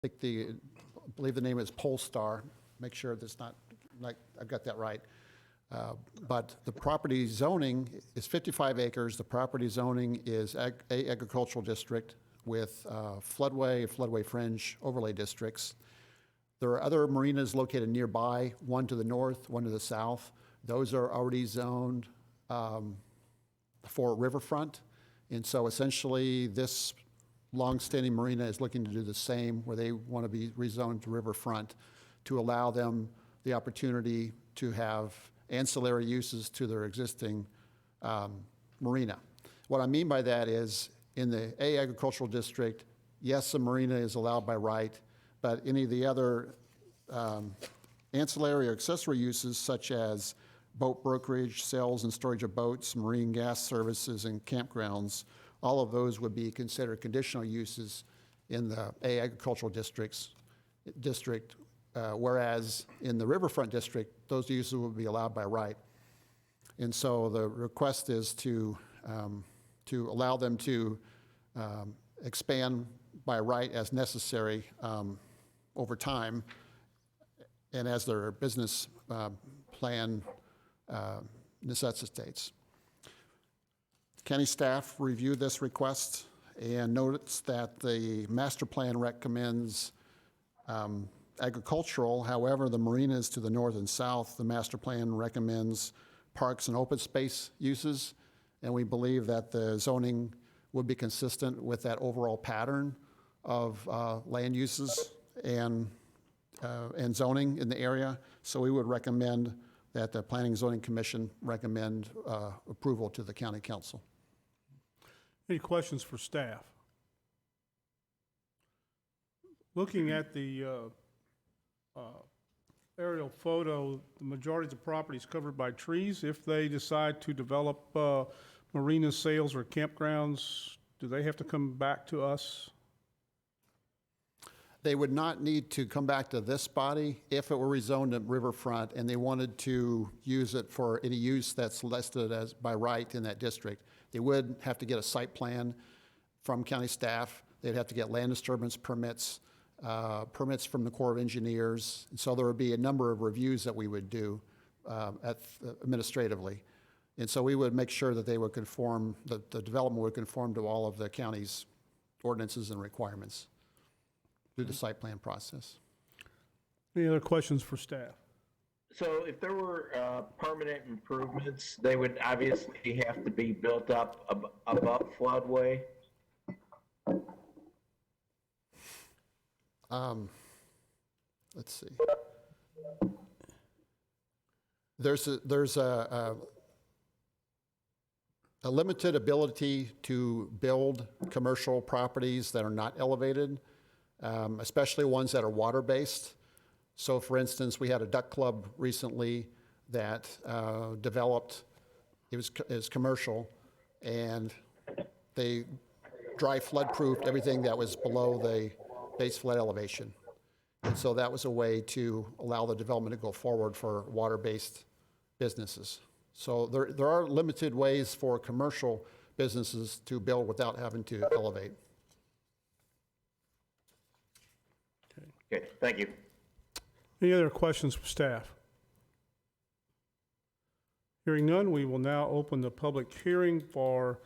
I believe the name is Polestar. Make sure that's not, like, I've got that right. But the property zoning is 55 acres. The property zoning is a agricultural district with floodway fringe overlay districts. There are other marinas located nearby, one to the north, one to the south. Those are already zoned for riverfront. And so essentially this long-standing marina is looking to do the same, where they want to be rezoned to riverfront to allow them the opportunity to have ancillary uses to their existing marina. What I mean by that is in the A agricultural district, yes, a marina is allowed by right, but any of the other ancillary or accessory uses such as boat brokerage, sales and storage of boats, marine gas services, and campgrounds, all of those would be considered conditional uses in the A agricultural district, whereas in the riverfront district, those uses would be allowed by right. And so the request is to allow them to expand by right as necessary over time and as their business plan necessitates. County staff reviewed this request and notes that the master plan recommends agricultural. However, the marinas to the north and south, the master plan recommends parks and open space uses, and we believe that the zoning would be consistent with that overall pattern of land uses and zoning in the area. So we would recommend that the Planning and Zoning Commission recommend approval to the County Council. Any questions for staff? Looking at the aerial photo, the majority of the property is covered by trees. If they decide to develop marina sales or campgrounds, do they have to come back to us? They would not need to come back to this body if it were rezoned at riverfront and they wanted to use it for any use that's listed as by right in that district. They would have to get a site plan from county staff. They'd have to get land disturbance permits, permits from the Corps of Engineers. And so there would be a number of reviews that we would do administratively. And so we would make sure that they would conform, the development would conform to all of the county's ordinances and requirements through the site plan process. Any other questions for staff? So if there were permanent improvements, they would obviously have to be built up above floodway? Let's see. There's a limited ability to build commercial properties that are not elevated, especially ones that are water-based. So for instance, we had a duck club recently that developed, it was commercial, and they dry flood-proofed everything that was below the base flood elevation. And so that was a way to allow the development to go forward for water-based businesses. So there are limited ways for commercial businesses to build without having to elevate. Okay, thank you. Any other questions for staff? Hearing none, we will now open the public hearing for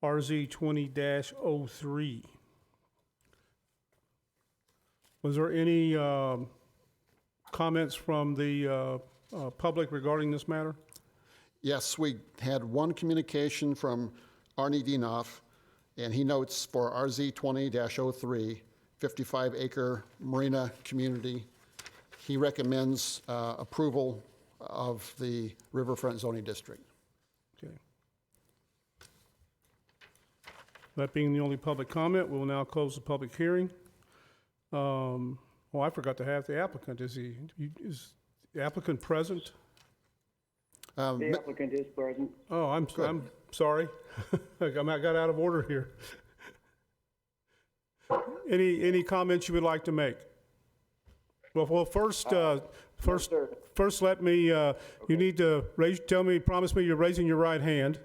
RZ 20-03. Was there any comments from the public regarding this matter? Yes, we had one communication from Arnie Dienoff, and he notes for RZ 20-03, 55-acre marina community, he recommends approval of the riverfront zoning district. Okay. That being the only public comment, we will now close the public hearing. Oh, I forgot to have the applicant. Is the applicant present? The applicant is present. Oh, I'm sorry. I got out of order here. Any comments you would like to make? Well, first, let me. You need to promise me you're raising your right hand.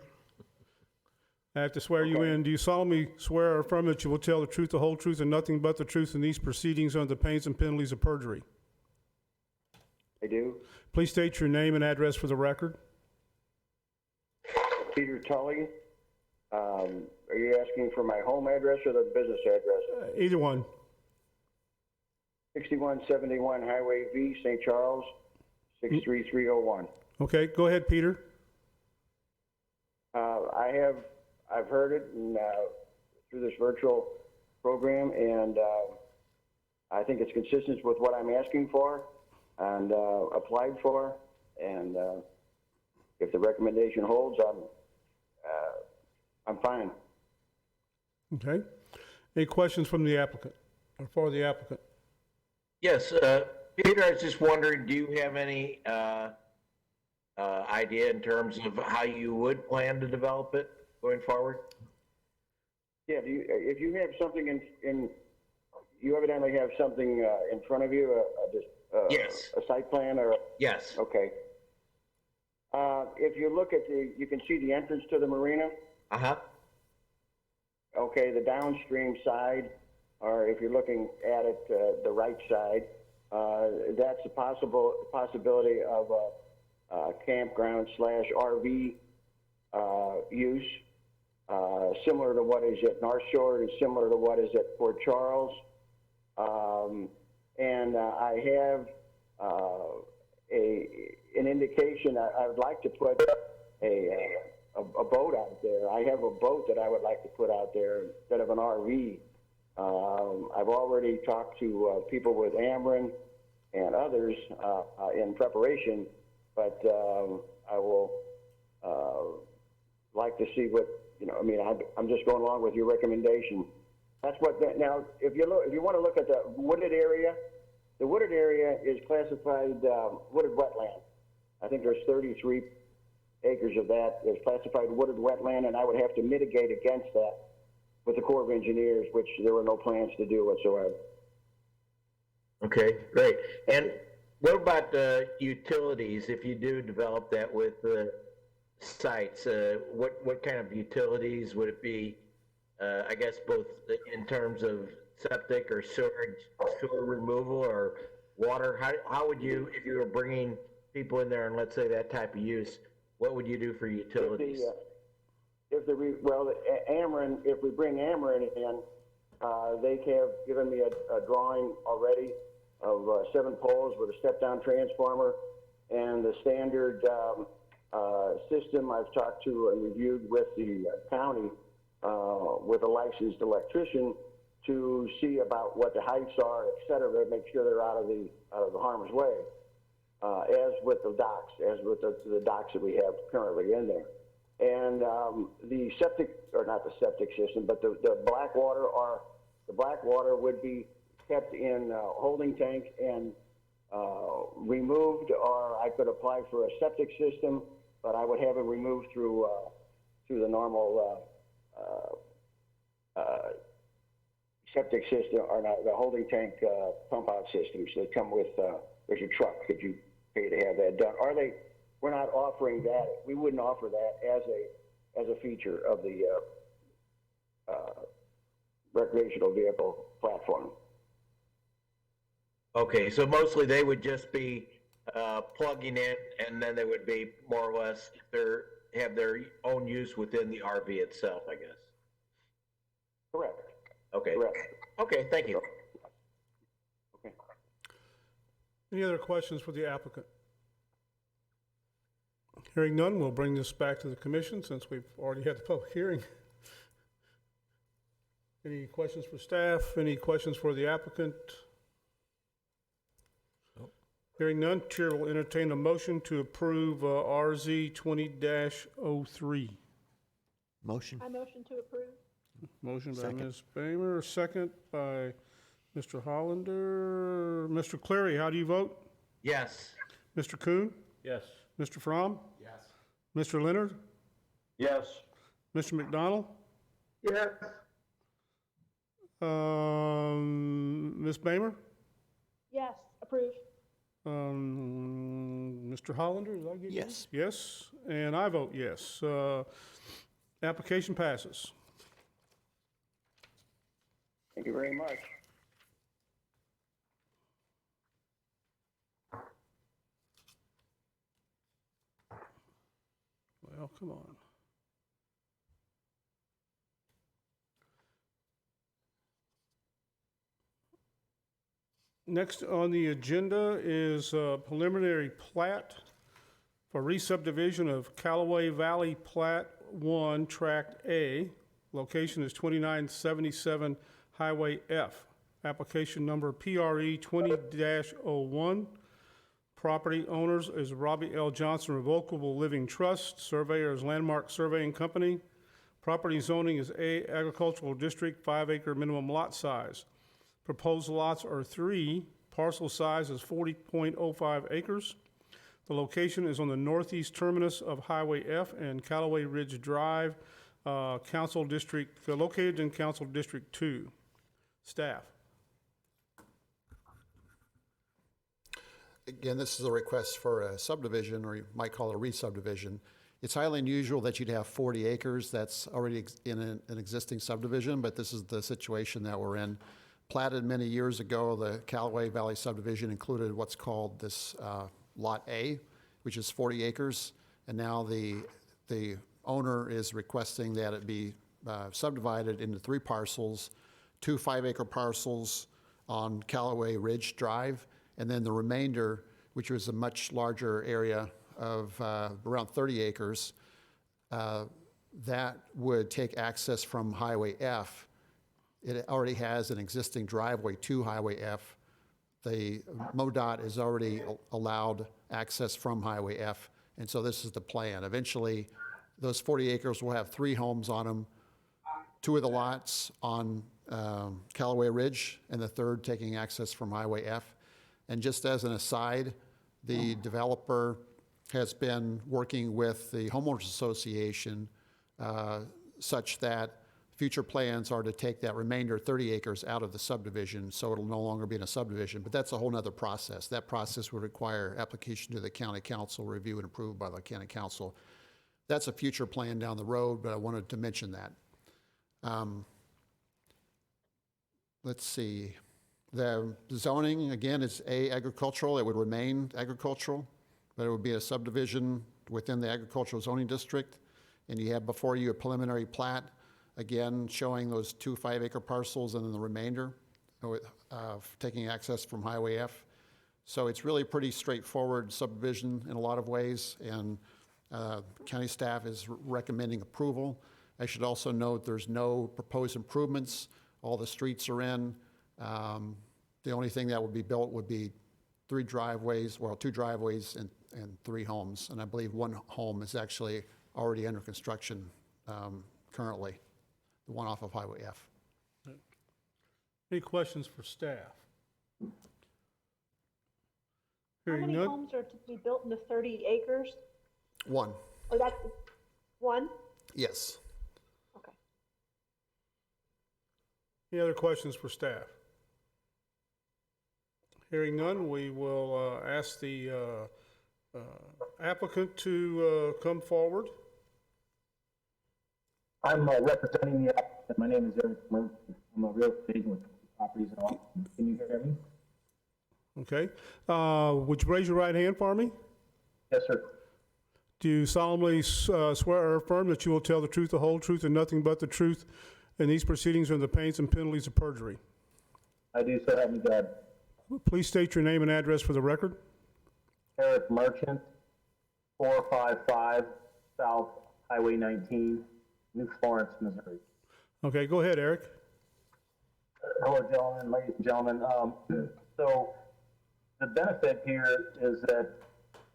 I have to swear you in. Do you solemnly swear or affirm that you will tell the truth, the whole truth, and nothing but the truth in these proceedings under the pains and penalties of perjury? I do. Please state your name and address for the record. Peter Tully. Are you asking for my home address or the business address? Either one. 6171 Highway V, St. Charles, 63301. Okay, go ahead, Peter. I've heard it through this virtual program, and I think it's consistent with what I'm asking for and applied for. And if the recommendation holds, I'm fine. Okay. Any questions from the applicant or for the applicant? Yes, Peter, I was just wondering, do you have any idea in terms of how you would plan to develop it going forward? Yeah, if you have something you evidently have something in front of you, Yes. a site plan or, Yes. okay. If you look at you can see the entrance to the marina. Uh-huh. Okay, the downstream side, or if you're looking at it, the right side, that's a possibility of a campground / RV use, similar to what is at North Shore and similar to what is at Port Charles. And I have an indication I would like to put a boat out there. I have a boat that I would like to put out there instead of an RV. I've already talked to people with Ameren and others in preparation, but I will like to see what, I mean, I'm just going along with your recommendation. That's what, now, if you want to look at the wooded area, the wooded area is classified wooded wetland. I think there's 33 acres of that is classified wooded wetland, and I would have to mitigate against that with the Corps of Engineers, which there were no plans to do whatsoever. Okay, great. And what about utilities, if you do develop that with the sites? What kind of utilities would it be? I guess both in terms of septic or sewer removal or water. How would you, if you were bringing people in there and let's say that type of use, what would you do for utilities? Ameren, if we bring Ameren in, they have given me a drawing already of 7 poles with a step-down transformer and the standard system I've talked to and reviewed with the county with a licensed electrician to see about what the heights are, et cetera, to make sure they're out of the harm's way. As with the docks, as with the docks that we have currently in there. And the septic, or not the septic system, but the black water would be kept in a holding tank and removed, or I could apply for a septic system, but I would have it removed through the normal septic system, or not, the holding tank pump out systems that come with, there's a truck that you pay to have that done. We're not offering that. We wouldn't offer that as a feature of the recreational vehicle platform. Okay, so mostly they would just be plugging in, and then they would be more or less have their own use within the RV itself, I guess. Correct. Okay. Correct. Okay, thank you. Okay. Any other questions for the applicant? Hearing none, we'll bring this back to the commission since we've already had the public hearing. Any questions for staff? Any questions for the applicant? Nope. Hearing none, Chair will entertain a motion to approve RZ 20-03. Motion. I motion to approve. Motion by Second. Ms. Bamer, second by Mr. Hollander. Mr. Cleary, how do you vote? Yes. Mr. Kuhn? Yes. Mr. Fromm? Yes. Mr. Leonard? Yes. Mr. McDonald? Yes. Ms. Bamer? Yes, approve. Mr. Hollander, did I get you? Yes. Yes, and I vote yes. Application passes. Thank you very much. Well, come on. Next on the agenda is preliminary plat for re-subdivision of Callaway Valley Plat 1, Tract A. Location is 2977 Highway F. Application number PRE 20-01. Property owners is Robbie L. Johnson Revocable Living Trust. Surveyor is Landmark Surveying Company. Property zoning is A Agricultural District, 5-acre minimum lot size. Proposed lots are 3. Parcel size is 40.05 acres. The location is on the northeast terminus of Highway F and Callaway Ridge Drive, Council District, located in Council District 2. Staff. Again, this is a request for a subdivision, or you might call it a re-subdivision. It's highly unusual that you'd have 40 acres that's already in an existing subdivision, but this is the situation that we're in. Platted many years ago, the Callaway Valley subdivision included what's called this Lot A, which is 40 acres, and now the owner is requesting that it be subdivided into 3 parcels, 2 5-acre parcels on Callaway Ridge Drive, and then the remainder, which was a much larger area of around 30 acres, that would take access from Highway F. It already has an existing driveway to Highway F. The MoDOT has already allowed access from Highway F, and so this is the plan. Eventually, those 40 acres will have 3 homes on them, 2 of the lots on Callaway Ridge, and the third taking access from Highway F. And just as an aside, the developer has been working with the homeowners association such that future plans are to take that remainder 30 acres out of the subdivision, so it'll no longer be in a subdivision. But that's a whole nother process. That process would require application to the county council, review and approved by the county council. That's a future plan down the road, but I wanted to mention that. Let's see. The zoning, again, is A, agricultural. It would remain agricultural, but it would be a subdivision within the agricultural zoning district. And you have before you a preliminary plat, again, showing those 2 5-acre parcels and then the remainder, taking access from Highway F. So it's really pretty straightforward subdivision in a lot of ways, and county staff is recommending approval. I should also note there's no proposed improvements. All the streets are in. The only thing that would be built would be 2 driveways and 3 homes. And I believe 1 home is actually already under construction currently, the one off of Highway F. Any questions for staff? How Hearing many none. homes are to be built in the 30 acres? 1, Or that's 1? yes. Okay. Any other questions for staff? Hearing none, we will ask the applicant to come forward. I'm representing the applicant. My name is Eric Murphy. I'm a real estate agent with properties in Austin. Can you hear me? Okay. Would you raise your right hand for me? Yes, sir. Do you solemnly swear or affirm that you will tell the truth, the whole truth, and nothing but the truth in these proceedings under the pains and penalties of perjury? I do, so help me God. Please state your name and address for the record. Eric Merchant, 455 South Highway 19, New Florence, Missouri. Okay, go ahead, Eric. Hello, gentlemen, ladies and gentlemen. So the benefit here is that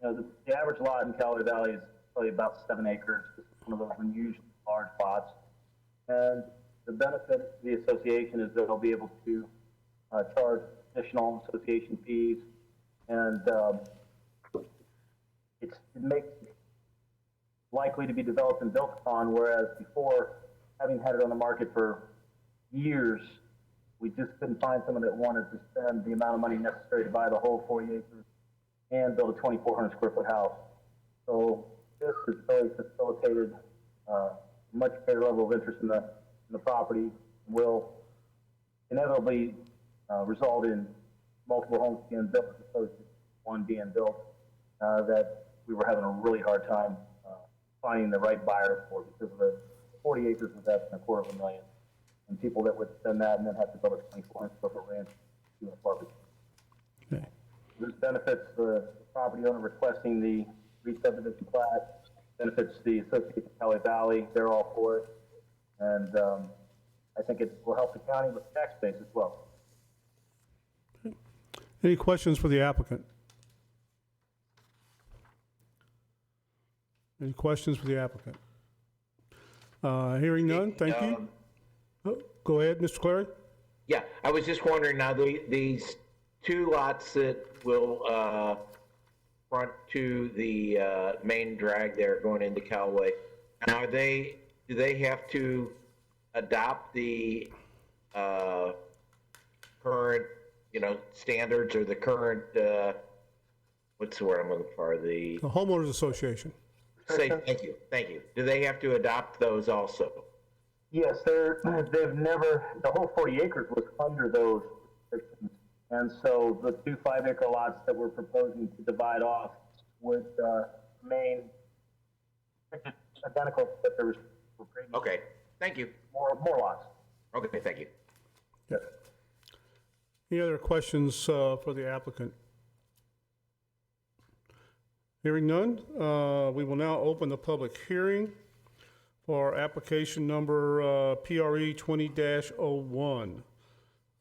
the average lot in Callaway Valley is probably about 7 acres. It's one of those unusually large lots. And the benefit to the association is that they'll be able to charge additional association fees, and it makes it likely to be developed and built upon, whereas before, having had it on the market for years, we just couldn't find someone that wanted to spend the amount of money necessary to buy the whole 40 acres and build a 2,400 square foot house. So this has really facilitated much greater level of interest in the property will inevitably result in multiple homes being built as opposed to one being built, that we were having a really hard time finding the right buyer for because of the 40 acres was at $250,000. And people that would spend that and then have to build a 24-foot ranch to an apartment. Okay. This benefits the property owner requesting the re-subdivision plat, benefits the Association of Cali Valley, they're all for it. And I think it will help the county with the tax base as well. Any questions for the applicant? Any questions for the applicant? Hearing none, thank you. Oh, go ahead, Mr. Clary. Yeah, I was just wondering now, these two lots that will front to the main drag there going into Callaway, now do they have to adopt the current, standards or the current, what's the word I'm looking for? The Homeowners Association. thank you. Do they have to adopt those also? Yes, they've never, the whole 40 acres was under those restrictions. And so the 2 5-acre lots that we're proposing to divide off would remain identical to what there was for previous. Okay, thank you. More lots. Okay, thank you. Yes. Any other questions for the applicant? Hearing none, we will now open the public hearing for application number PRE 20-01.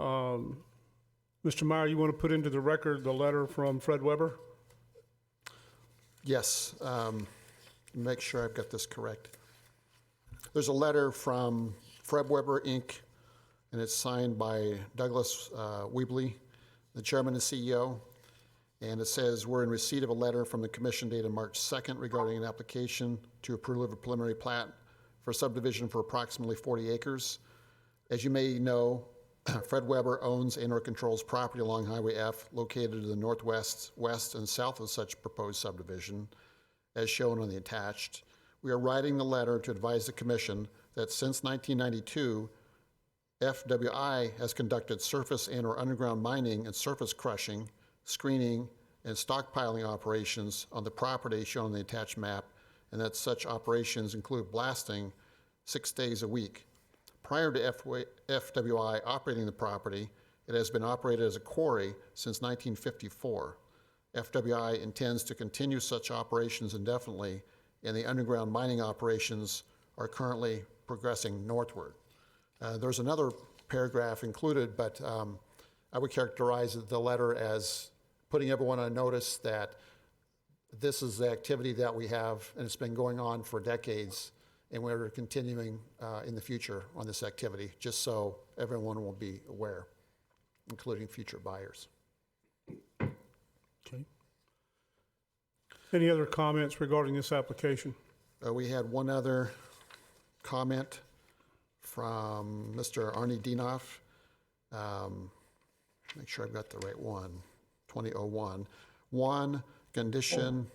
Mr. Meyer, you want to put into the record the letter from Fred Weber? Yes, make sure I've got this correct. There's a letter from Fred Weber, Inc., and it's signed by Douglas Weebly, the chairman and CEO. And it says, we're in receipt of a letter from the commission dated March 2nd regarding an application to approve a preliminary plat for subdivision for approximately 40 acres. As you may know, Fred Weber owns and or controls property along Highway F located to the northwest, west, and south of such proposed subdivision, as shown on the attached. We are writing the letter to advise the commission that since 1992, FWI has conducted surface and or underground mining and surface crushing, screening, and stockpiling operations on the property shown on the attached map, and that such operations include blasting 6 days a week. Prior to FWI operating the property, it has been operated as a quarry since 1954. FWI intends to continue such operations indefinitely, and the underground mining operations are currently progressing northward. There's another paragraph included, but I would characterize the letter as putting everyone on notice that this is the activity that we have, and it's been going on for decades, and we're continuing in the future on this activity, just so everyone will be aware, including future buyers. Okay. Any other comments regarding this application? We had one other comment from Mr. Arnie Dienoff. Make sure I've got the right one, 2001. One, condition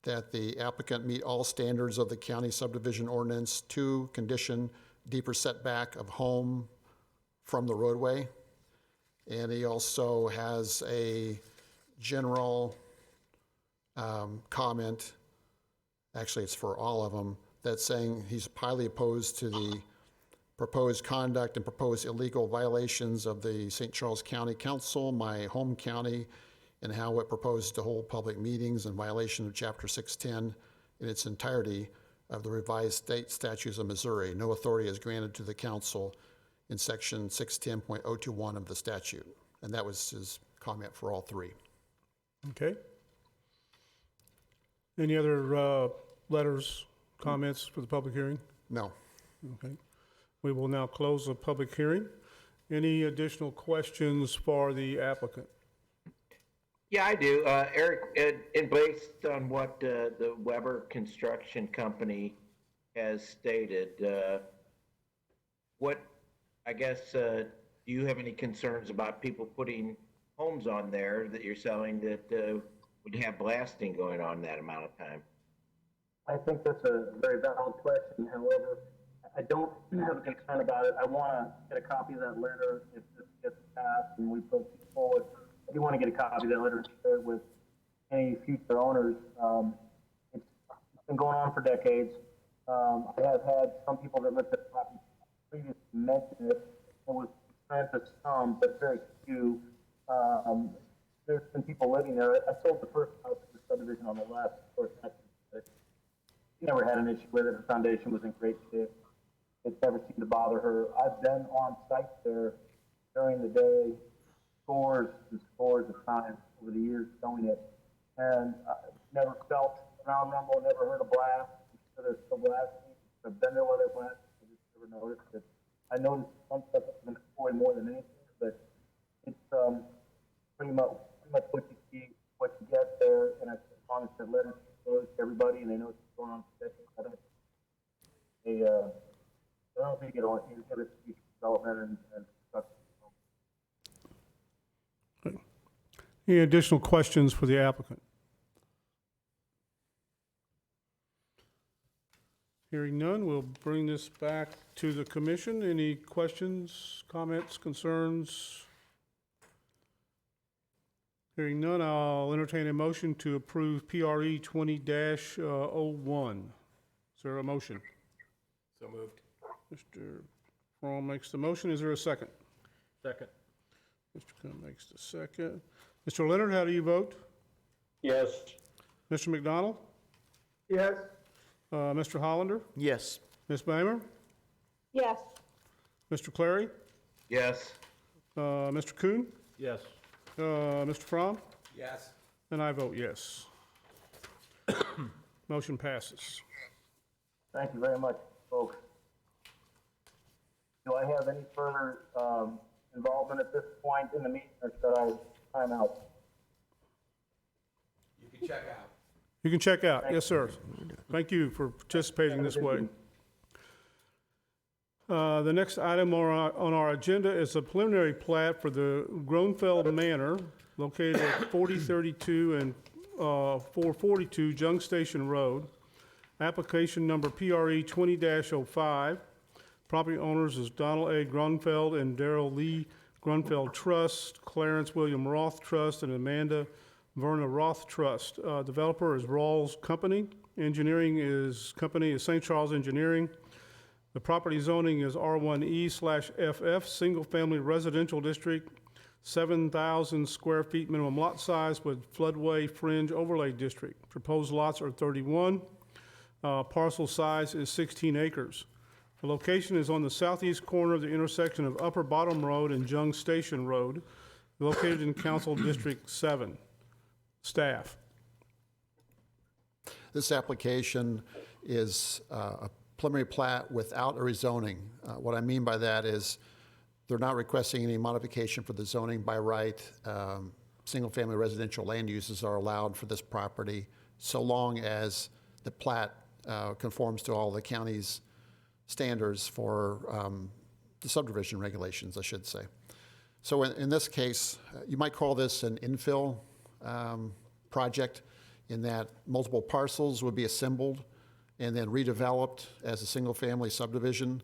that the applicant meet all standards of the county subdivision ordinance. 2, condition deeper setback of home from the roadway. And he also has a general comment, actually it's for all of them, that's saying he's highly opposed to the proposed conduct and proposed illegal violations of the St. Charles County Council, my home county, and how it proposes to hold public meetings in violation of Chapter 610 in its entirety of the revised state statutes of Missouri. No authority is granted to the council in Section 610.021 of the statute. And that was his comment for all 3. Okay. Any other letters, comments for the public hearing? No. Okay. We will now close the public hearing. Any additional questions for the applicant? Yeah, I do. Eric, and based on what the Weber Construction Company has stated, do you have any concerns about people putting homes on there that you're selling that would have blasting going on that amount of time? I think that's a very valid question. However, I don't have a concern about it. I want to get a copy of that letter if this gets passed and we proceed forward. I do want to get a copy of that letter and share it with any future owners. It's been going on for decades. I have had some people that lived at the property previously mention it. It was friends of some, but very few. There's been people living there. I sold the first house in the subdivision on the left. Of course, never had an issue with it. The foundation was in great shape. It never seemed to bother her. I've been on site there during the day, scores and scores of times over the years showing it, and never felt ground rumble, never heard a blast. So there's still blasting. I've been there while they're blasting. I just never noticed it. I noticed some stuff has been destroyed more than anything, but it's pretty much what you see, what you get there, and as long as the letters goes to everybody and they know what's going on, I don't think it'll inhibit future development and construction. Any additional questions for the applicant? Hearing none, we'll bring this back to the commission. Any questions, comments, concerns? Hearing none, I'll entertain a motion to approve PRE 20-01. Is there a motion? So moved. Mr. Cron makes the motion. Is there a second? Second. Mr. Kuhn makes the second. Mr. Leonard, how do you vote? Yes. Mr. McDonald? Yes. Mr. Hollander? Yes. Ms. Bamer? Yes. Mr. Clary? Yes. Mr. Kuhn? Yes. Mr. Fromm? Yes. And I vote yes. Motion passes. Thank you very much, folks. Do I have any further involvement at this point in the meeting, or should I time out? You can check out. You can check out. Yes, sir. Thank you for participating this way. The next item on our agenda is a preliminary plat for the Gronfeld Manor located at 4032 and 442 Jung Station Road. Application number PRE 20-05. Property owners is Donald A. Grunfeld and Darrell Lee Grunfeld Trust, Clarence William Roth Trust, and Amanda Verna Roth Trust. Developer is Rawls Company. Engineering is St. Charles Engineering. The property zoning is R1E/FF, single-family residential district, 7,000 square feet minimum lot size with floodway fringe overlay district. Proposed lots are 31. Parcel size is 16 acres. The location is on the southeast corner of the intersection of Upper Bottom Road and Jung Station Road, located in Council District 7. Staff. This application is a preliminary plat without a rezoning. What I mean by that is they're not requesting any modification for the zoning by right. Single-family residential land uses are allowed for this property so long as the plat conforms to all the county's standards for the subdivision regulations, I should say. So in this case, you might call this an infill project in that multiple parcels would be assembled and then redeveloped as a single-family subdivision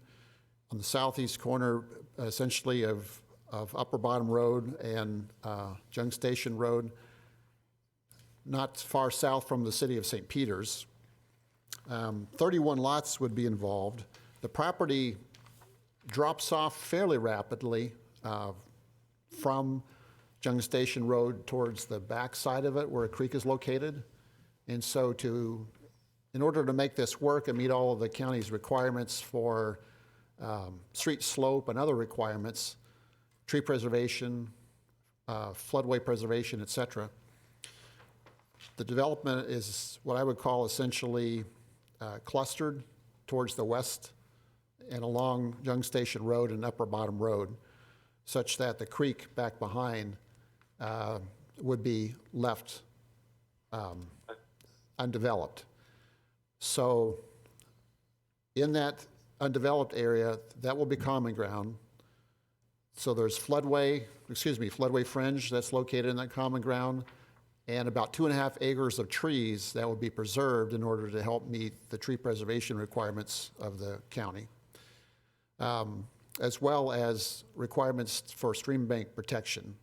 on the southeast corner, essentially of Upper Bottom Road and Jung Station Road, not far south from the city of St. Peters. 31 lots would be involved. The property drops off fairly rapidly from Jung Station Road towards the back side of it where a creek is located. And so in order to make this work and meet all of the county's requirements for street slope and other requirements, tree preservation, floodway preservation, et cetera, the development is what I would call essentially clustered towards the west and along Jung Station Road and Upper Bottom Road, such that the creek back behind would be left undeveloped. So in that undeveloped area, that will be common ground. So there's floodway fringe that's located in that common ground, and about 2.5 acres of trees that would be preserved in order to help meet the tree preservation requirements of the county, as well as requirements for stream bank protection.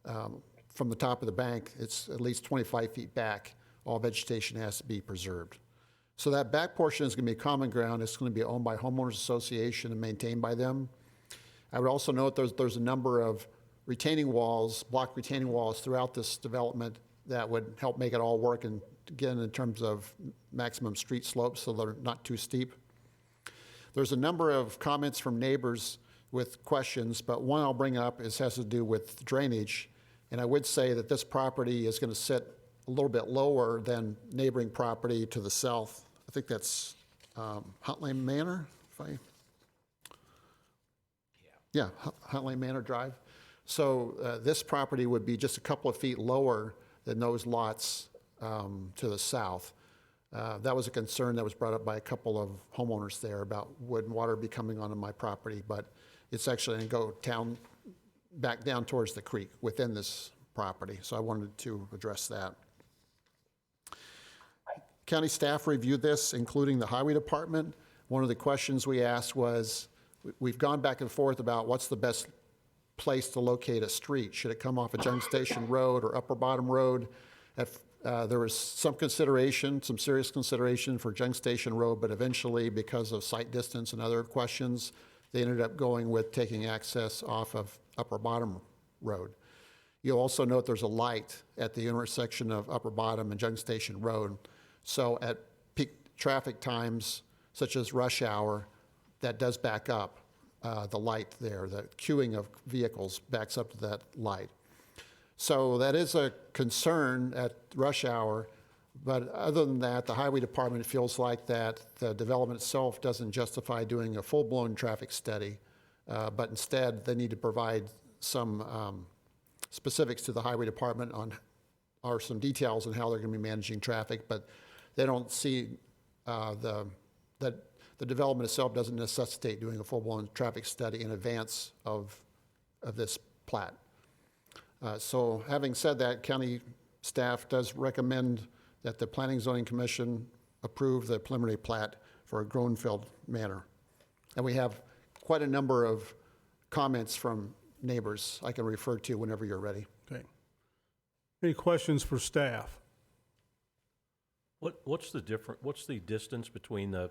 From the top of the bank, it's at least 25 feet back. All vegetation has to be preserved. So that back portion is going to be common ground. It's going to be owned by homeowners association and maintained by them. I would also note there's a number of retaining walls, block retaining walls throughout this development that would help make it all work, and again, in terms of maximum street slopes so they're not too steep. There's a number of comments from neighbors with questions, but one I'll bring up has to do with drainage. And I would say that this property is going to sit a little bit lower than neighboring property to the south. I think that's Huntley Manor, yeah, Huntley Manor Drive. So this property would be just a couple of feet lower than those lots to the south. That was a concern that was brought up by a couple of homeowners there about wood and water be coming onto my property, but it's actually going to go back down towards the creek within this property. So I wanted to address that. County staff reviewed this, including the highway department. One of the questions we asked was, we've gone back and forth about what's the best place to locate a street. Should it come off of Junk Station Road or Upper Bottom Road? There was some consideration, some serious consideration for Junk Station Road, but eventually, because of site distance and other questions, they ended up going with taking access off of Upper Bottom Road. You'll also note there's a light at the intersection of Upper Bottom and Junk Station Road. So at peak traffic times, such as rush hour, that does back up the light there. The queuing of vehicles backs up to that light. So that is a concern at rush hour, but other than that, the highway department feels like that the development itself doesn't justify doing a full-blown traffic study, but instead they need to provide some specifics to the highway department or some details on how they're going to be managing traffic, but they don't see that the development itself doesn't necessitate doing a full-blown traffic study in advance of this plat. So having said that, county staff does recommend that the Planning and Zoning Commission approve the preliminary plat for Groenfield Manor. And we have quite a number of comments from neighbors I can refer to whenever you're ready. Okay. Any questions for staff? What's the distance between the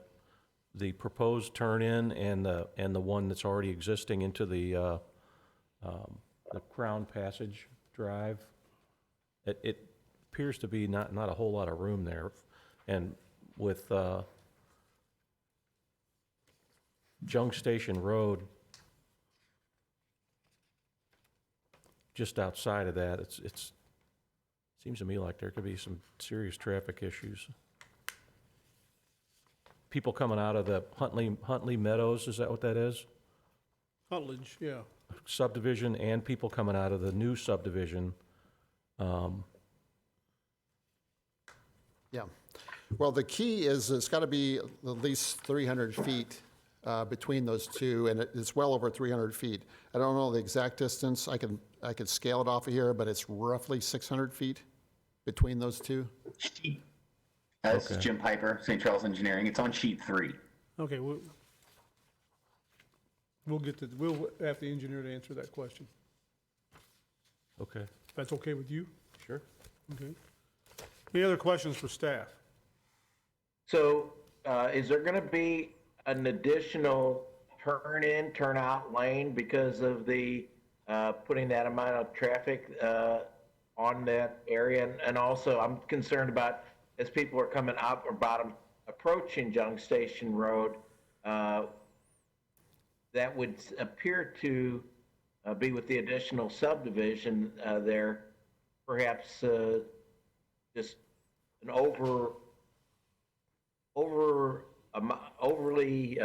proposed turn-in and the one that's already existing into the Crown Passage Drive? It appears to be not a whole lot of room there, and with Junk Station Road just outside of that, it's seems to me like there could be some serious traffic issues. People coming out of the Huntley Meadows, is that what that is? Huntledge, yeah. Subdivision, and people coming out of the new subdivision. Yeah. Well, the key is it's got to be at least 300 feet between those two, and it's well over 300 feet. I don't know the exact distance. I could scale it off of here, but it's roughly 600 feet between those two. This is Jim Piper, St. Charles Engineering. It's on sheet 3. Okay, we'll have the engineer to answer that question. Okay. If that's okay with you? Sure. Okay. Any other questions for staff? So is there going to be an additional turn-in, turn-out lane because of the putting that amount of traffic on that area? And also, I'm concerned about as people are coming up or bottom approaching Junk Station Road, that would appear to be with the additional subdivision there, perhaps just an overly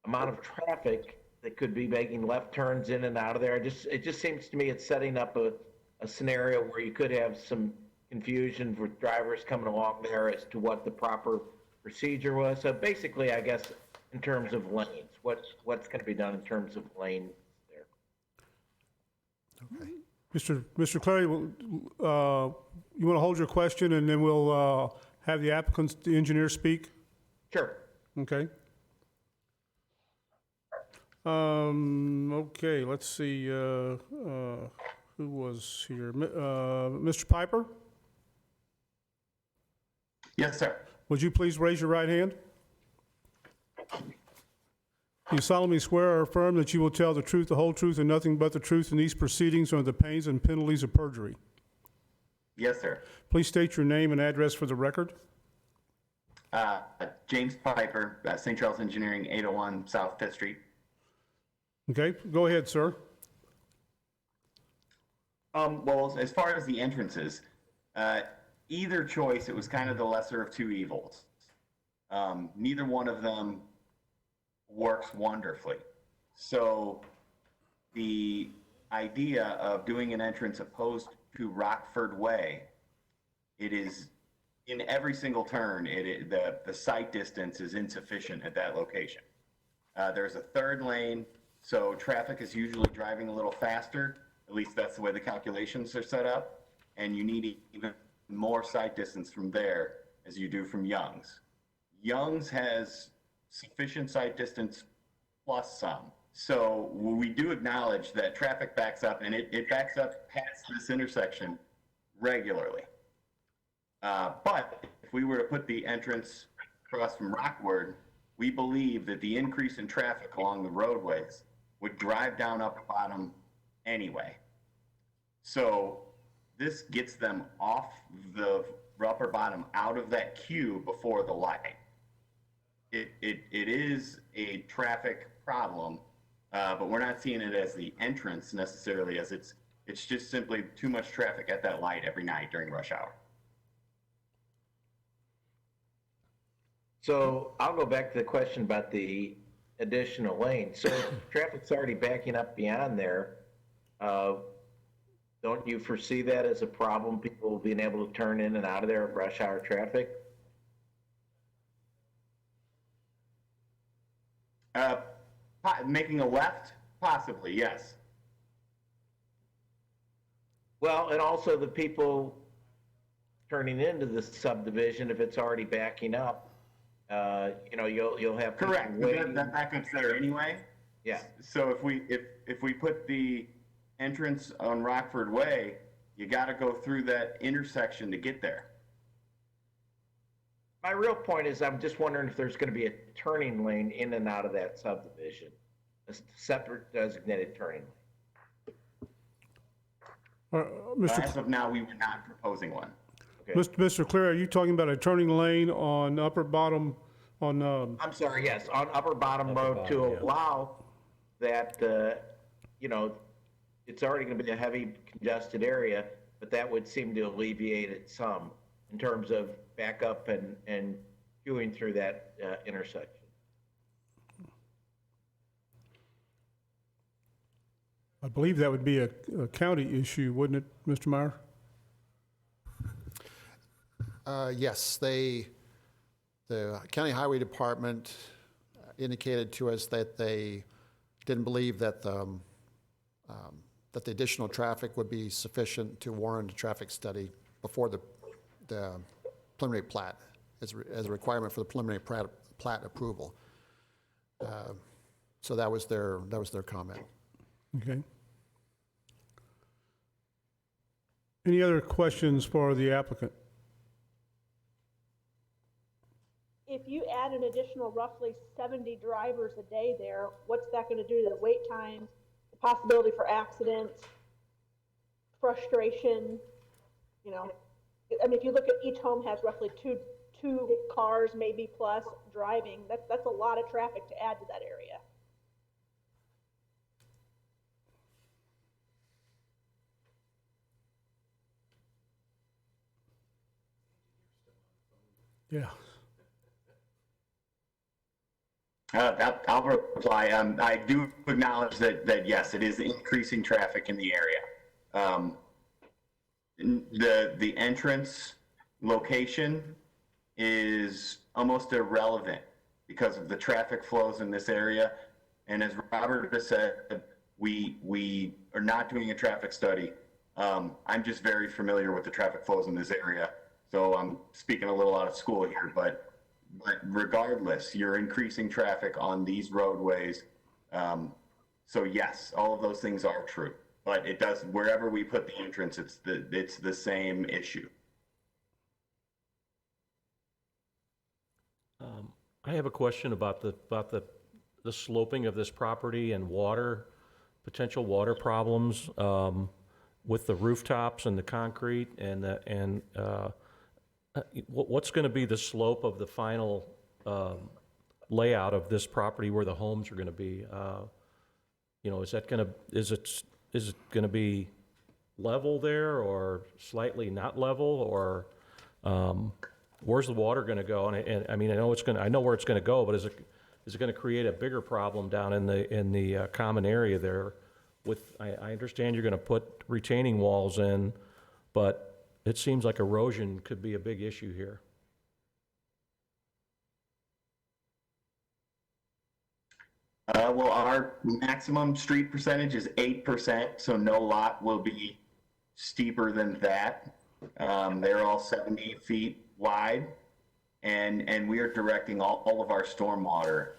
amount of traffic that could be making left turns in and out of there. It just seems to me it's setting up a scenario where you could have some confusion for drivers coming along there as to what the proper procedure was. So basically, I guess, in terms of lanes, what's going to be done in terms of lanes there? Okay. Mr. Clary, you want to hold your question, and then we'll have the applicants, the engineer speak? Sure. Okay. Okay, let's see, who was here? Mr. Piper, Yes, sir. would you please raise your right hand? You solemnly swear or affirm that you will tell the truth, the whole truth, and nothing but the truth in these proceedings under the pains and penalties of perjury. Yes, sir. Please state your name and address for the record. James Piper, St. Charles Engineering, 801 South 5th Street. Okay, go ahead, sir. Well, as far as the entrances, either choice, it was kind of the lesser of two evils. Neither one of them works wonderfully. So the idea of doing an entrance opposed to Rockford Way, it is in every single turn, the sight distance is insufficient at that location. There's a third lane, so traffic is usually driving a little faster. At least that's the way the calculations are set up. And you need even more sight distance from there as you do from Young's. Young's has sufficient sight distance plus some. So we do acknowledge that traffic backs up, and it backs up past this intersection regularly. But if we were to put the entrance across from Rockford, we believe that the increase in traffic along the roadways would drive down Upper Bottom anyway. So this gets them off the Upper Bottom, out of that queue before the light. It is a traffic problem, but we're not seeing it as the entrance necessarily, as it's just simply too much traffic at that light every night during rush hour. So I'll go back to the question about the additional lane. So traffic's already backing up beyond there. Don't you foresee that as a problem, people being able to turn in and out of there at rush hour traffic? Making a left? Possibly, yes. Well, and also the people turning into the subdivision, if it's already backing up, you'll have people Correct. waiting. That backup's there anyway. Yeah. So if we put the entrance on Rockford Way, you got to go through that intersection to get there. My real point is, I'm just wondering if there's going to be a turning lane in and out of that subdivision, a separate designated turning lane. As of now, we were not proposing one. Okay. Mr. Clear, are you talking about a turning lane on Upper Bottom, on, I'm sorry, yes, on Upper Bottom Road to allow that, it's already going to be a heavy congested area, but that would seem to alleviate it some in terms of backup and queuing through that intersection. I believe that would be a county issue, wouldn't it, Mr. Meyer? Yes, the County Highway Department indicated to us that they didn't believe that the additional traffic would be sufficient to warrant a traffic study before the preliminary plat, as a requirement for the preliminary plat approval. So that was their comment. Okay. Any other questions for the applicant? If you add an additional roughly 70 drivers a day there, what's that going to do to the wait times, the possibility for accidents, frustration? If you look at each home has roughly two cars, maybe plus driving. That's a lot of traffic to add to that area. Yeah. I'll reply. I do acknowledge that yes, it is increasing traffic in the area. The entrance location is almost irrelevant because of the traffic flows in this area. And as Robert has said, we are not doing a traffic study I'm just very familiar with the traffic flows in this area, so I'm speaking a little out of school here, but regardless, you're increasing traffic on these roadways. So yes, all of those things are true, but it does, wherever we put the entrance, it's the same issue. I have a question about the sloping of this property and potential water problems with the rooftops and the concrete and what's going to be the slope of the final layout of this property where the homes are going to be? Is it going to be level there or slightly not level, or where's the water going to go? And I mean, I know where it's going to go, but is it going to create a bigger problem down in the common area there? I understand you're going to put retaining walls in, but it seems like erosion could be a big issue here. Well, our maximum street percentage is 8%, so no lot will be steeper than that. They're all 70 feet wide, and we are directing all of our stormwater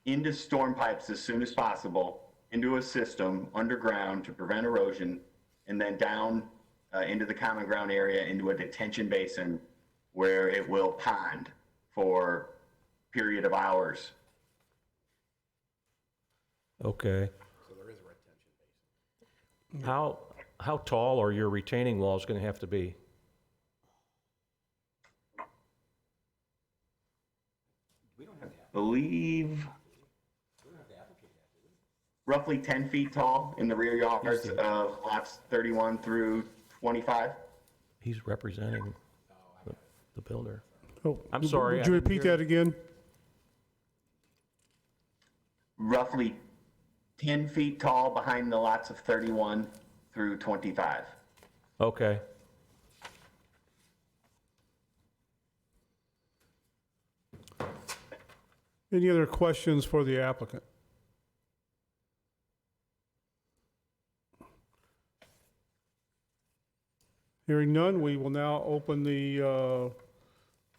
into storm pipes as soon as possible, into a system underground to prevent erosion, and then down into the common ground area into a detention basin where it will pond for a period of hours. Okay. So there is a retention basin. How tall are your retaining walls going to have to be? Believe roughly 10 feet tall in the rear yards of lots 31 through 25. He's representing the builder. Oh, I'm sorry, Would I you didn't repeat hear that again? Roughly 10 feet tall behind the lots of 31 through 25. Okay. Any other questions for the applicant? Hearing none, we will now open the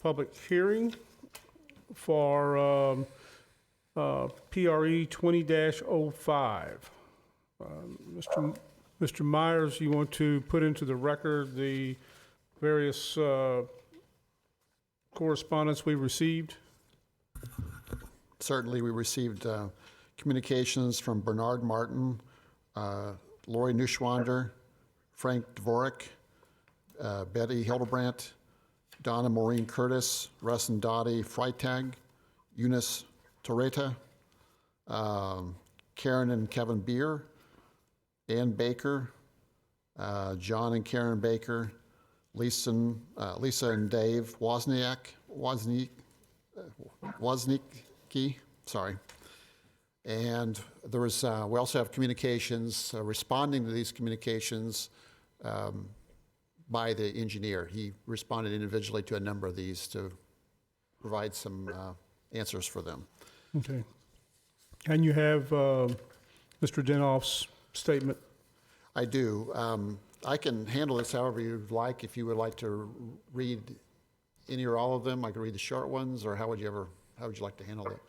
public hearing for PRE 20-05. Mr. Myers, you want to put into the record the various correspondence we received? Certainly, we received communications from Bernard Martin, Lori Neuschwander, Frank Dvorak, Betty Hildebrandt, Donna Maureen Curtis, Russ and Dottie Freitag, Eunice Torreta, Karen and Kevin Beer, Ann Baker, John and Karen Baker, Lisa and Dave Woznicki, sorry. And there was, we also have communications, responding to these communications by the engineer. He responded individually to a number of these to provide some answers for them. Okay. And you have Mr. Denoff's statement? I do. I can handle this however you'd like. If you would like to read any or all of them, I could read the short ones, or how would you like to handle it?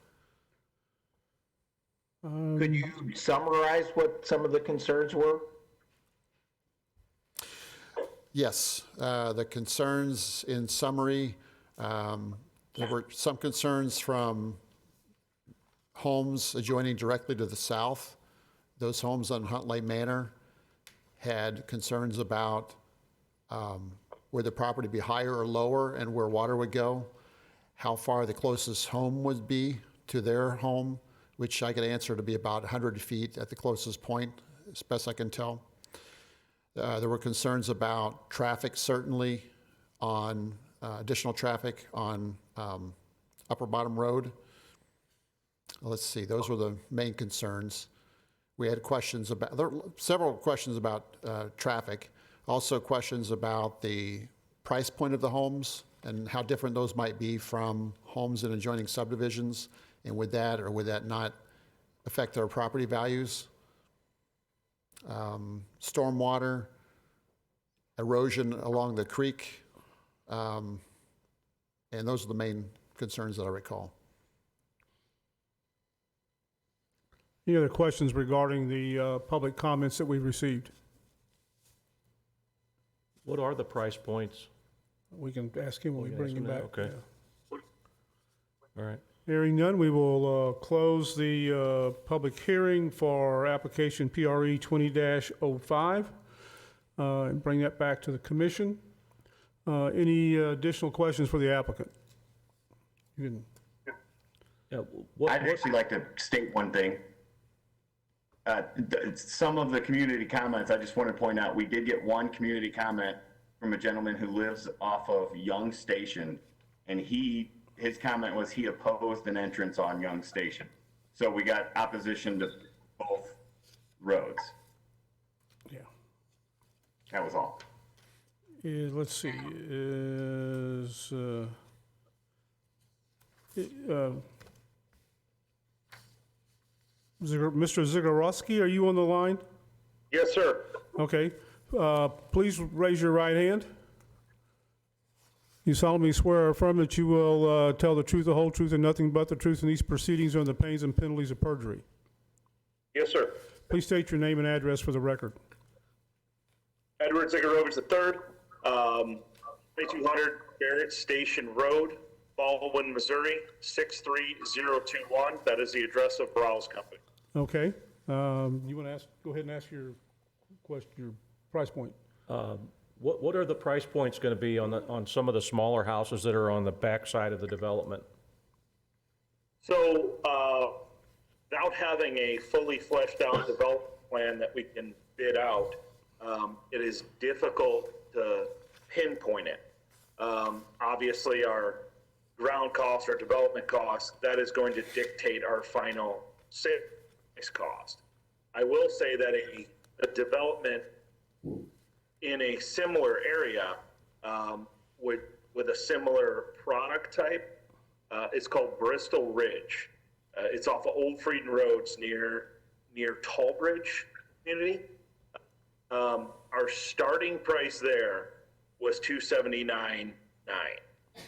Could you summarize what some of the concerns were? Yes, the concerns in summary, there were some concerns from homes adjoining directly to the south. Those homes on Huntley Manor had concerns about would the property be higher or lower and where water would go, how far the closest home would be to their home, which I could answer to be about 100 feet at the closest point, as best I can tell. There were concerns about traffic, certainly, on additional traffic on Upper Bottom Road. Let's see, those were the main concerns. We had questions about, there were several questions about traffic, also questions about the price point of the homes and how different those might be from homes in adjoining subdivisions, and would that or would that not affect their property values? stormwater, erosion along the creek, and those are the main concerns that I recall. Any other questions regarding the public comments that we've received? What are the price points? We can ask him when we can bring ask him him that? back. Okay. Yeah. All right. Hearing none, we will close the public hearing for application PRE 20-05 and bring that back to the commission. Any additional questions for the applicant? You can, Yeah, I'd actually like to state one thing. Some of the community comments, I just want to point out, we did get one community comment from a gentleman who lives off of Young Station, and his comment was he opposed an entrance on Young Station. So we got opposition to both roads. yeah. That was all. Let's see, is, Mr. Zagorowski, are you on the line? Yes, sir. Okay. Please raise your right hand. You solemnly swear or affirm that you will tell the truth, the whole truth, and nothing but the truth in these proceedings under the pains and penalties of perjury. Yes, sir. Please state your name and address for the record. Edward Zigarovich III, 2200 Barrett Station Road, Baldwin, Missouri, 63021. That is the address of Browse Company. Okay. You want to ask? Go ahead and ask your question, your price point. What are the price points going to be on some of the smaller houses that are on the back side of the development? So, without having a fully fleshed out development plan that we can bid out, it is difficult to pinpoint it. Obviously, our ground costs, our development costs, that is going to dictate our final sales cost. I will say that a development in a similar area with a similar product type, it's called Bristol Ridge. It's off of Old Frieden Roads near Tallbridge community. Our starting price there was $279,900.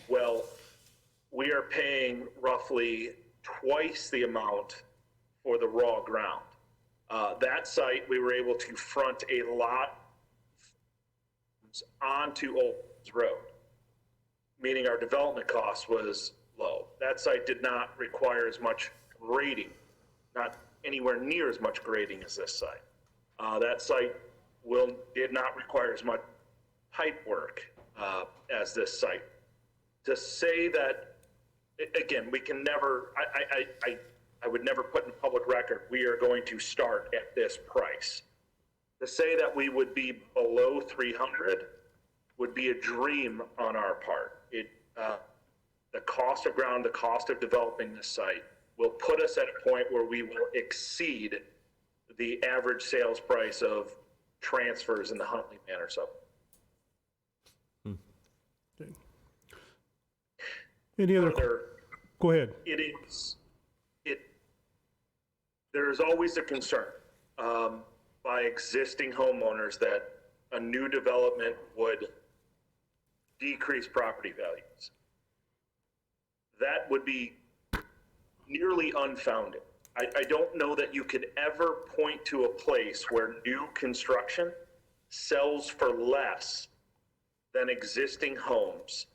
Well, we are paying roughly twice the amount for the raw ground. That site, we were able to front a lot onto Old Road, meaning our development cost was low. That site did not require as much grading, not anywhere near as much grading as this site. That site did not require as much pipe work as this site. To say that, again, we can never, I would never put in public record, we are going to start at this price. To say that we would be below 300 would be a dream on our part. The cost of ground, the cost of developing this site will put us at a point where we will exceed the average sales price of transfers in the Huntley Manor sub. Okay. Any other? Go ahead. There is always a concern by existing homeowners that a new development would decrease property values. That would be nearly unfounded. I don't know that you could ever point to a place where new construction sells for less than existing homes,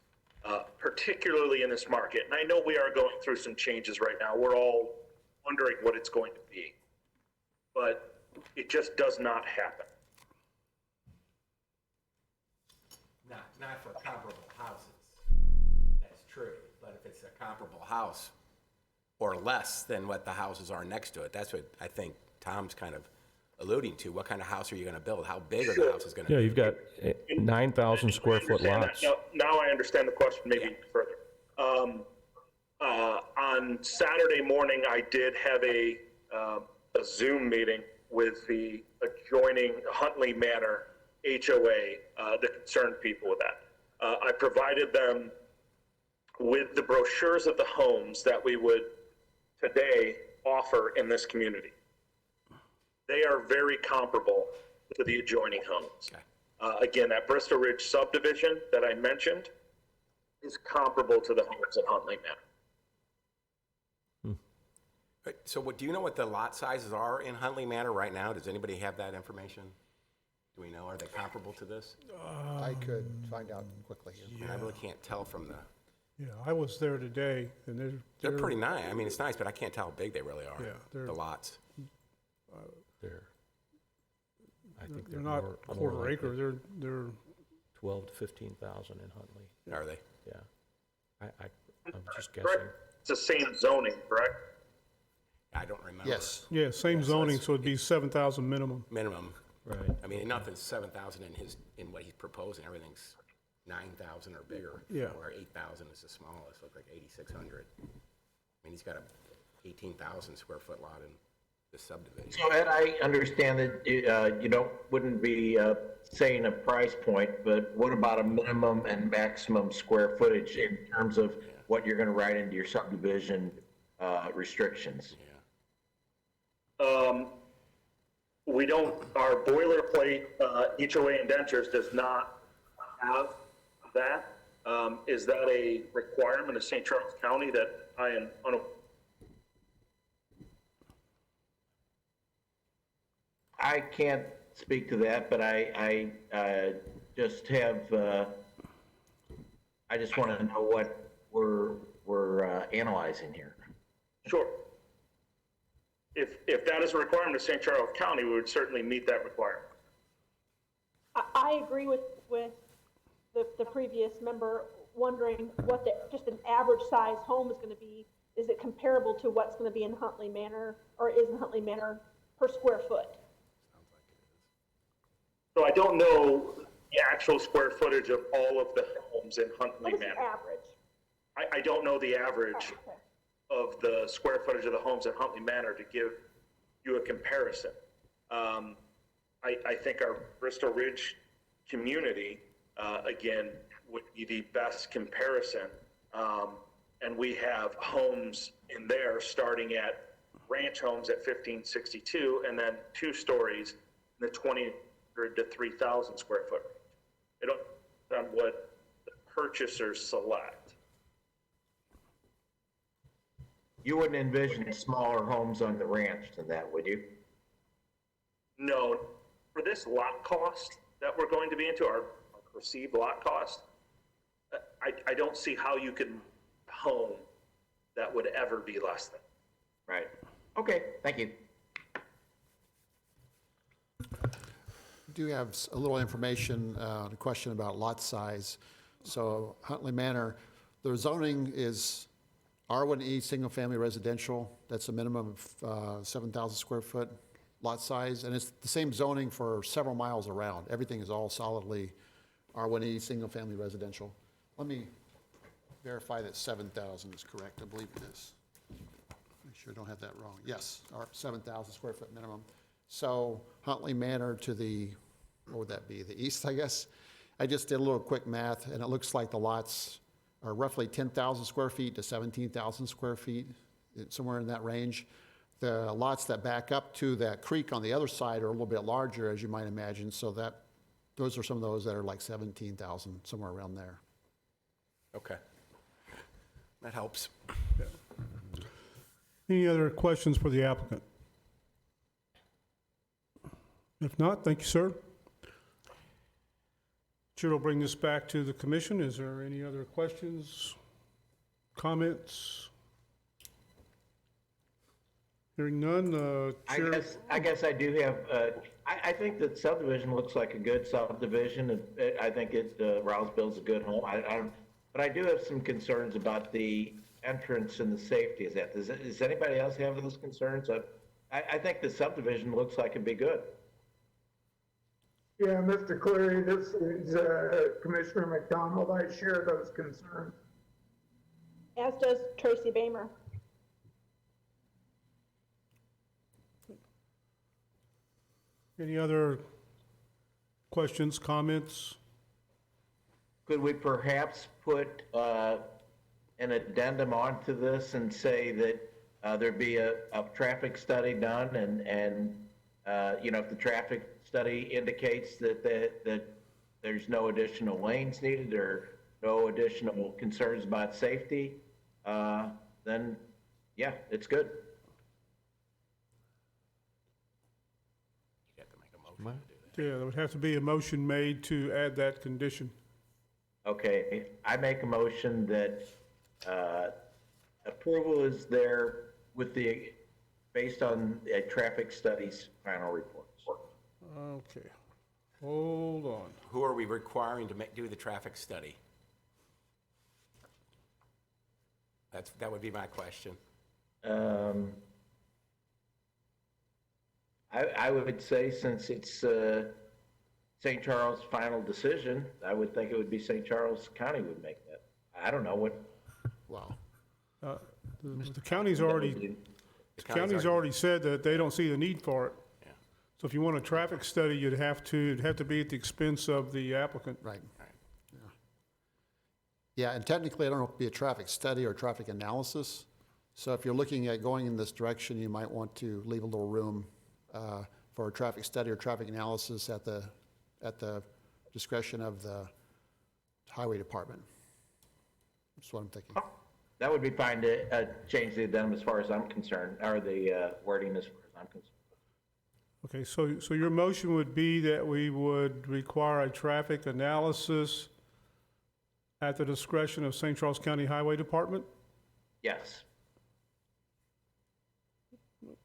particularly in this market. And I know we are going through some changes right now. We're all wondering what it's going to be, but it just does not happen. Not for comparable houses. That's true. But if it's a comparable house or less than what the houses are next to it, that's what I think Tom's kind of alluding to. What kind of house are you going to build? How big are the houses going to be? Yeah, you've got 9,000 square foot lots. Now I understand the question maybe further. On Saturday morning, I did have a Zoom meeting with the adjoining Huntley Manor HOA, the concerned people with that. I provided them with the brochures of the homes that we would today offer in this community. they are very comparable to the adjoining homes. Okay. Again, that Bristol Ridge subdivision that I mentioned is comparable to the homes at Huntley Manor. Right, so do you know what the lot sizes are in Huntley Manor right now? Does anybody have that information? Do we know, are they comparable to this? I could find out quickly here. I mean, I really can't tell from the, Yeah, I was there today, and they're pretty nice. I mean, it's nice, but I can't tell how big they really are, Yeah, the lots. They're, I think they're they're not more quarter like acre, they're 12 to 15,000 in Huntley. Are they? Yeah. I'm just guessing. Correct? It's the same zoning, correct? I don't remember. Yes. yeah, same zoning, so it'd be 7,000 minimum. Minimum. Right. I mean, nothing's 7,000 in what he's proposing. Everything's 9,000 or bigger. Yeah. Or 8,000 is the smallest, look like 8,600. I mean, he's got a 18,000 square foot lot in this subdivision. So Ed, I understand that you wouldn't be saying a price point, but what about a minimum and maximum square footage in terms of what you're going to write into your subdivision restrictions? We don't, our boilerplate, HOA indentures does not have that. Is that a requirement of St. Charles County that I am I can't speak to that, but I just have, I just want to know what we're analyzing here. Sure. If that is a requirement of St. Charles County, we would certainly meet that requirement. I agree with the previous member, wondering what just an average size home is gonna be. Is it comparable to what's gonna be in Huntley Manor, or is in Huntley Manor per square foot? So I don't know the actual square footage of all of the homes in Huntley What is the Manor. average? I don't know the average Okay. of the square footage of the homes in Huntley Manor to give you a comparison. I think our Bristol Ridge community, again, would be the best comparison. And we have homes in there starting at ranch homes at 1562, and then 2 stories in the 2,000 to 3,000 square foot range. It don't on what the purchasers select. You wouldn't envision smaller homes on the ranch than that, would you? No, for this lot cost that we're going to be into, our perceived lot cost, I don't see how you can home that would ever be less than. Right. Okay, thank you. Do have a little information, a question about lot size. So Huntley Manor, the zoning is R1E, single-family residential. That's a minimum of 7,000 square foot lot size, and it's the same zoning for several miles around. Everything is all solidly R1E, single-family residential. Let me verify that 7,000 is correct. I believe it is. Make sure I don't have that wrong. Yes, 7,000 square foot minimum. So Huntley Manor to the, what would that be, the east, I guess? I just did a little quick math, and it looks like the lots are roughly 10,000 square feet to 17,000 square feet, somewhere in that range. The lots that back up to that creek on the other side are a little bit larger, as you might imagine, so that, those are some of those that are like 17,000, somewhere around there. Okay. That helps. Any other questions for the applicant? If not, thank you, sir. Chair will bring this back to the commission. Is there any other questions, comments? Hearing none, Chair. I guess I do have, I think that subdivision looks like a good subdivision. I think Roseville's a good home. But I do have some concerns about the entrance and the safety. Does anybody else have those concerns? I think the subdivision looks like it'd be good. Yeah, Mr. Cleary, this is Commissioner McDonald. I share those concerns. As does Tracy Bamer. Any other questions, comments? Could we perhaps put an addendum onto this and say that there'd be a traffic study done and if the traffic study indicates that there's no additional lanes needed or no additional concerns about safety, then yeah, it's good. You have to make a motion to do that. Yeah, there would have to be a motion made to add that condition. Okay, I make a motion that approval is there based on a traffic study's final report. Okay, hold on. Who are we requiring to do the traffic study? That would be my question. I would say since it's St. Charles' final decision, I would think it would be St. Charles County would make that. I don't know what. Wow. The county's already said that they don't see the need for it. Yeah. So if you want a traffic study, it'd have to be at the expense of the applicant. Right. Yeah, and technically, I don't know if it'd be a traffic study or traffic analysis. So if you're looking at going in this direction, you might want to leave a little room for a traffic study or traffic analysis at the discretion of the highway department. That's what I'm thinking. That would be fine to change the addendum as far as I'm concerned, or the wording as far as I'm concerned. Okay, so your motion would be that we would require a traffic analysis at the discretion of St. Charles County Highway Department? Yes. Did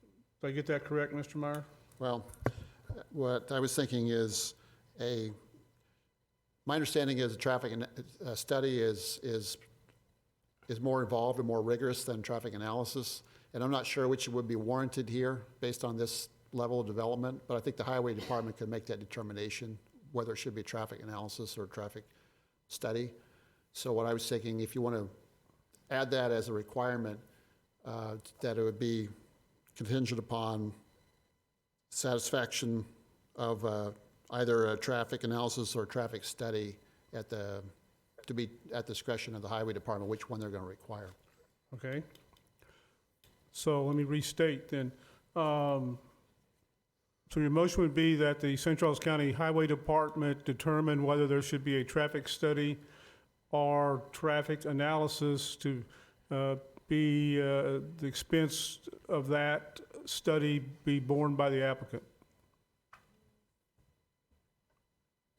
I get that correct, Mr. Meyer? Well, what I was thinking is my understanding is a traffic study is more involved and more rigorous than traffic analysis. And I'm not sure which would be warranted here based on this level of development, but I think the highway department could make that determination whether it should be traffic analysis or traffic study. So what I was thinking, if you want to add that as a requirement, that it would be contingent upon satisfaction of either a traffic analysis or traffic study to be at the discretion of the highway department, which one they're going to require. Okay. So let me restate then. So your motion would be that the St. Charles County Highway Department determine whether there should be a traffic study or traffic analysis to be the expense of that study be borne by the applicant.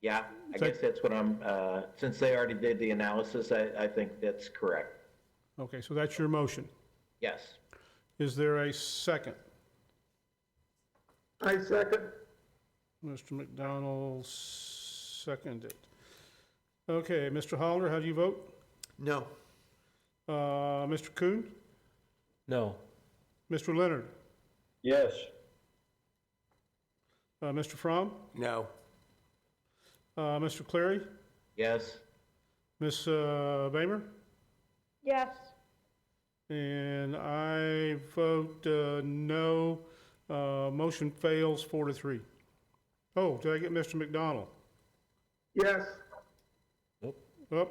Yeah, I guess that's what I'm, since they already did the analysis, I think that's correct. Okay, so that's your motion. Yes. Is there a second? I second. Mr. McDonald seconded. Okay, Mr. Hollander, how do you vote? No. Mr. Kuhn? No. Mr. Leonard? Yes. Mr. Fromm? No. Mr. Clary? Yes. Ms. Bamer? Yes. And I vote no. Motion fails 4-3. Oh, did I get Mr. McDonald? Yes. Oh,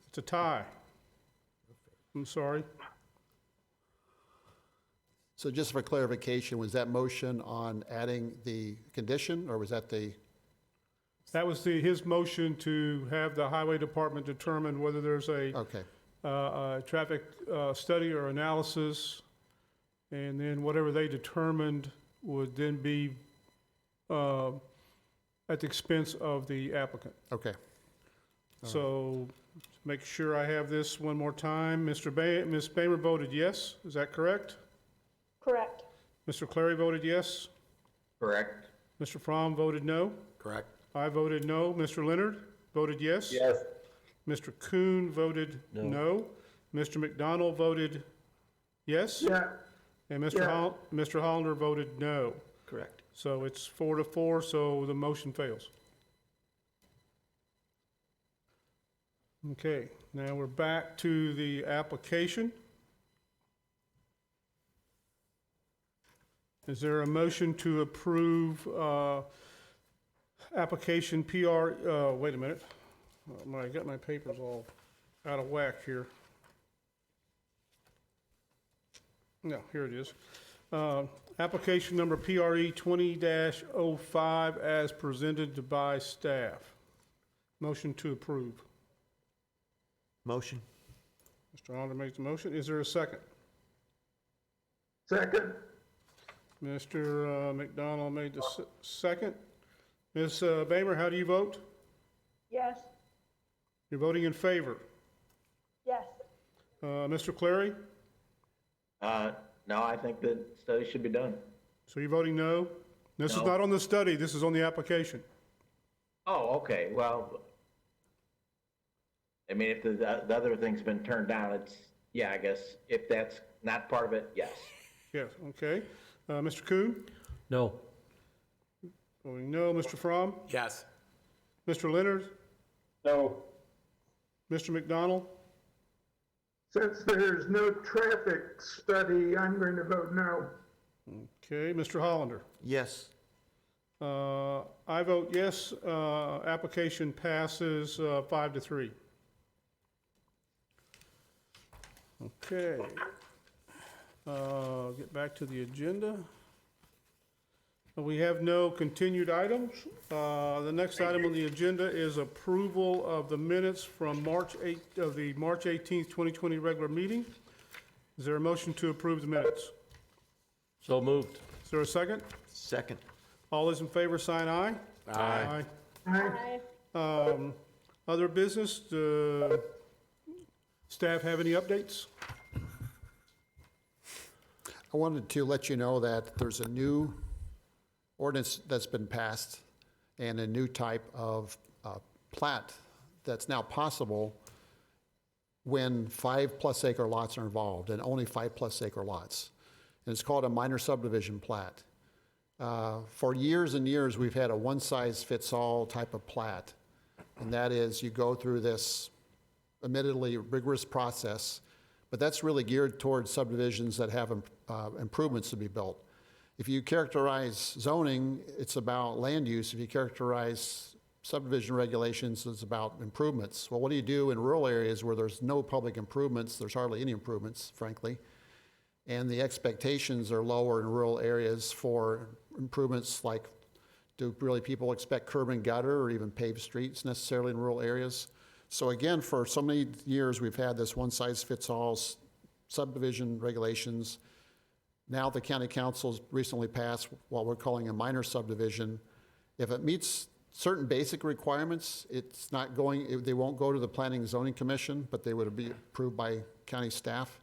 it's a tie. I'm sorry. So just for clarification, was that motion on adding the condition, or was that the? That was his motion to have the highway department determine whether there's a Okay, traffic study or analysis, and then whatever they determined would then be at the expense of the applicant. okay. So make sure I have this one more time. Ms. Bamer voted yes, is that correct? Correct. Mr. Clary voted yes. Correct. Mr. Fromm voted no. Correct. I voted no. Mr. Leonard voted yes. Yes. Mr. Kuhn voted no. Mr. McDonald voted yes. Yeah. And Mr. Hollander voted no. Correct. So it's 4-4, so the motion fails. Okay, now we're back to the application. Is there a motion to approve application PR, wait a minute. I got my papers all out of whack here. No, here it is. Application number PRE 20-05 as presented by staff. Motion to approve. Motion. Mr. Hollander makes the motion. Is there a second? Second. Mr. McDonald made the second. Ms. Bamer, how do you vote? Yes, You're voting in favor. yes, Mr. Clary? No, I think the study should be done. So you're voting no? This is No. not on the study, this is on the application. Oh, okay, well, I mean, if the other thing's been turned down, it's, yeah, I guess, if that's not part of it, yes. Yes, okay. Mr. Kuhn? No. Voting no. Mr. Fromm? Yes. Mr. Leonard? No. Mr. McDonald? Since there's no traffic study, I'm going to vote no. Okay, Mr. Hollander? Yes. I vote yes. Application passes 5-3. Okay. Get back to the agenda. We have no continued items. The next item on the agenda is approval of the minutes from March 18th, 2020 regular meeting. Is there a motion to approve the minutes? So moved. Is there a second? Second. All those in favor, sign aye. Aye. aye. Other business, staff have any updates? I wanted to let you know that there's a new ordinance that's been passed and a new type of plat that's now possible when 5+ acre lots are involved, and only 5+ acre lots. And it's called a minor subdivision plat. For years and years, we've had a one-size-fits-all type of plat, and that is you go through this admittedly rigorous process, but that's really geared towards subdivisions that have improvements to be built. If you characterize zoning, it's about land use. If you characterize subdivision regulations, it's about improvements. Well, what do you do in rural areas where there's no public improvements? There's hardly any improvements, frankly. And the expectations are lower in rural areas for improvements, like, do really people expect curb and gutter or even paved streets necessarily in rural areas? So again, for so many years, we've had this one-size-fits-all subdivision regulations. Now the county council's recently passed what we're calling a minor subdivision. If it meets certain basic requirements, it's not going, they won't go to the Planning and Zoning Commission, but they would be approved by county staff.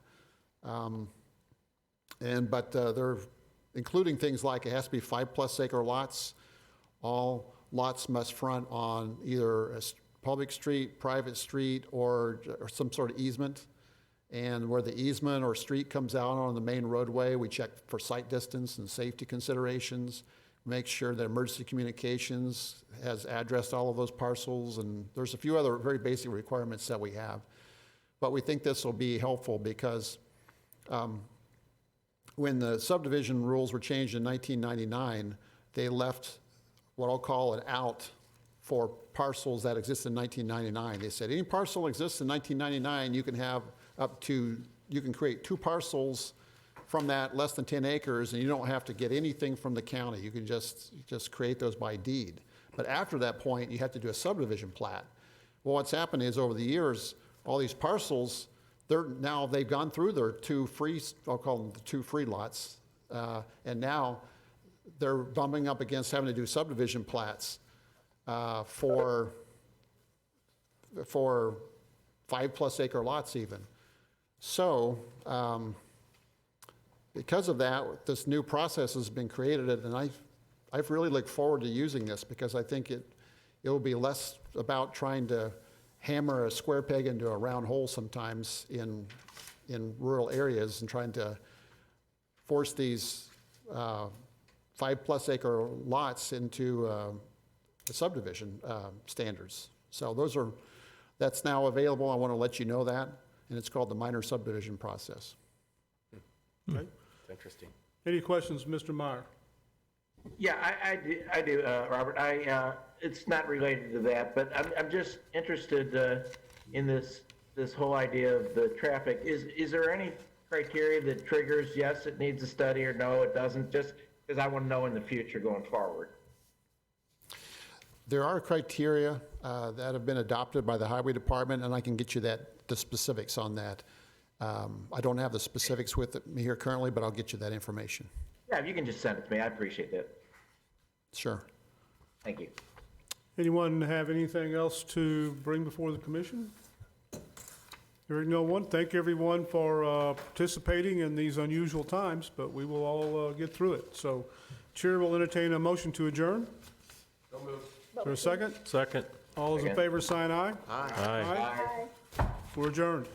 But they're including things like it has to be 5+ acre lots. All lots must front on either a public street, private street, or some sort of easement. And where the easement or street comes out on the main roadway, we check for sight distance and safety considerations, make sure that emergency communications has addressed all of those parcels, and there's a few other very basic requirements that we have. But we think this will be helpful because when the subdivision rules were changed in 1999, they left what I'll call an out for parcels that exist in 1999. They said any parcel exists in 1999, you can have you can create 2 parcels from that less than 10 acres, and you don't have to get anything from the county. You can just create those by deed. But after that point, you have to do a subdivision plat. Well, what's happened is over the years, all these parcels, they've gone through their 2 free, I'll call them the 2 free lots, and now they're bumping up against having to do subdivision plats for 5+ acre lots even. So because of that, this new process has been created, and I've really looked forward to using this because I think it will be less about trying to hammer a square peg into a round hole sometimes in rural areas and trying to force these 5+ acre lots into the subdivision standards. So that's now available. I want to let you know that, and it's called the minor subdivision process. Okay. Interesting. Any questions, Mr. Meyer? Yeah, I do, Robert. It's not related to that, but I'm just interested in this whole idea of the traffic. Is there any criteria that triggers, yes, it needs a study, or no, it doesn't, just because I want to know in the future going forward? There are criteria that have been adopted by the Highway Department, and I can get you the specifics on that. I don't have the specifics with me here currently, but I'll get you that information. Yeah, if you can just send it to me, I appreciate that. Sure. Thank you. Anyone have anything else to bring before the commission? Hearing no one, thank everyone for participating in these unusual times, but we will all get through it. So Chair will entertain a motion to adjourn. Don't move. Is there a second? Second. All those in Second. favor, sign aye. Aye. We're adjourned.